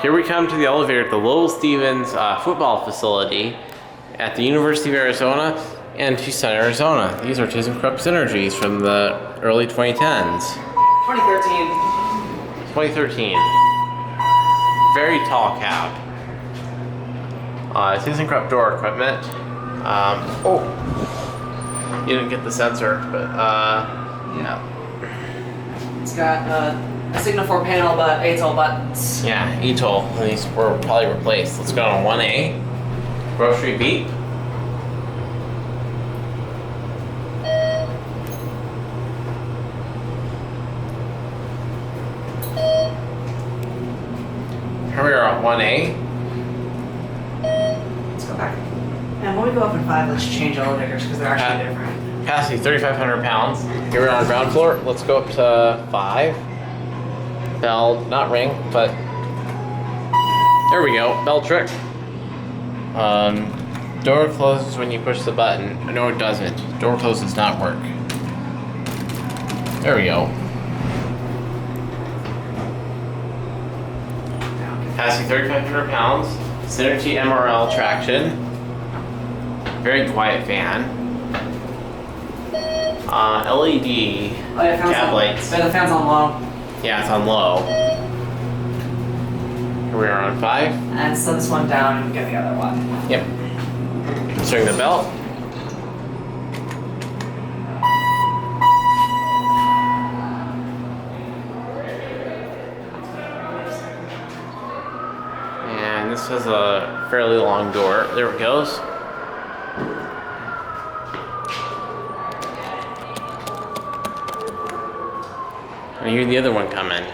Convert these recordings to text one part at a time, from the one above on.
Here we come to the elevator at the Lowell Stevens football facility at the University of Arizona and Tucson, Arizona. These are Thyssenkrupp Synergies from the early 2010s. 2013. Very tall cab. Thyssenkrupp door equipment. Oh, you didn't get the sensor, but yeah. It's got a Signa4 panel, but ATOL buttons. Yeah, ATOL. These were probably replaced. Let's go on 1A. Grocery beat. Here we are on 1A. Let's go back. And when we go up in 5, let's change elevators because they're actually different. Capacity 3,500 pounds. Here we are on the ground floor. Let's go up to 5. Bell, not ring, but there we go. Bell trick. Door closes when you push the button. No, it doesn't. Door close does not work. There we go. Capacity 3,500 pounds. Synergy MRL traction. Very quiet fan. LED cab lights. Yeah, the fan's on low. Yeah, it's on low. Here we are on 5. And slow this one down and get the other one. Yep. Swing the belt. And this has a fairly long door. There it goes. I hear the other one coming.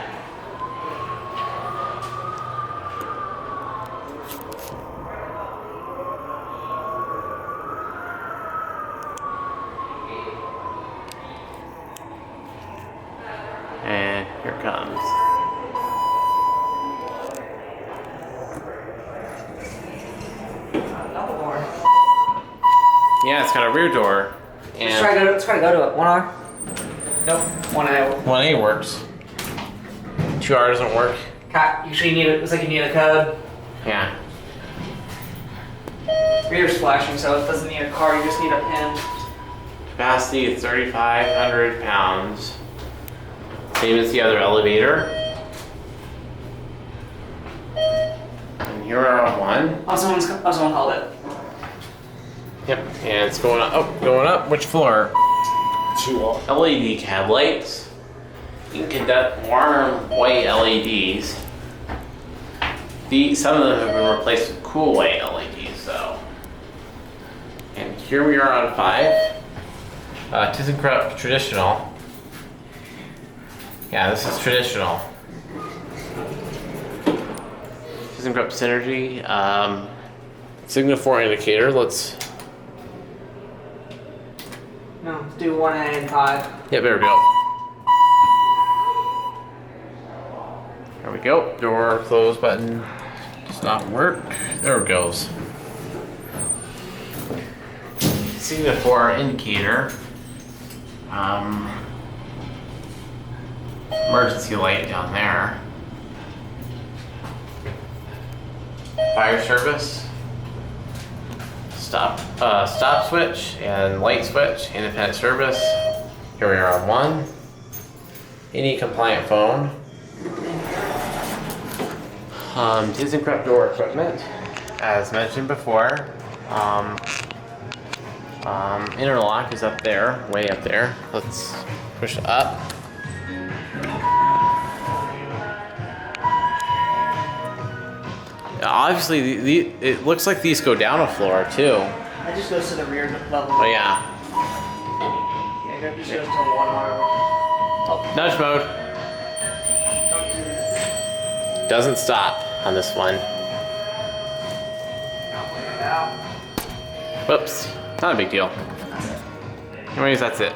And here it comes. Double door. Yeah, it's got a rear door. And Let's try to go to it. 1R. Nope. 1A. 1A works. 2R doesn't work. Usually you need it. Looks like you need a code. Yeah. Rear's flashing, so it doesn't need a card. You just need a pin. Capacity is 3,500 pounds. Same as the other elevator. And here we are on 1. Oh, someone called it. Yep. And it's going up. Oh, going up. Which floor? 2 LED cab lights. You can conduct warm white LEDs. Some of them have been replaced with cool white LEDs, though. And here we are on 5. Thyssenkrupp traditional. Yeah, this is traditional. Thyssenkrupp Synergy. Signa4 indicator. Let's. No, do 1A and 5. Yeah, there we go. There we go. Door close button does not work. There it goes. Signa4 indicator. Emergency light down there. Fire service. Stop switch and light switch, independent service. Here we are on 1. Any compliant phone. Thyssenkrupp door equipment, as mentioned before. Interlock is up there, way up there. Let's push it up. Obviously, it looks like these go down a floor too. That just goes to the rear level. Oh yeah. Yeah, it just goes to 1R. Oh, nudge mode. Doesn't stop on this one. Whoops. Not a big deal. Anyways, that's it.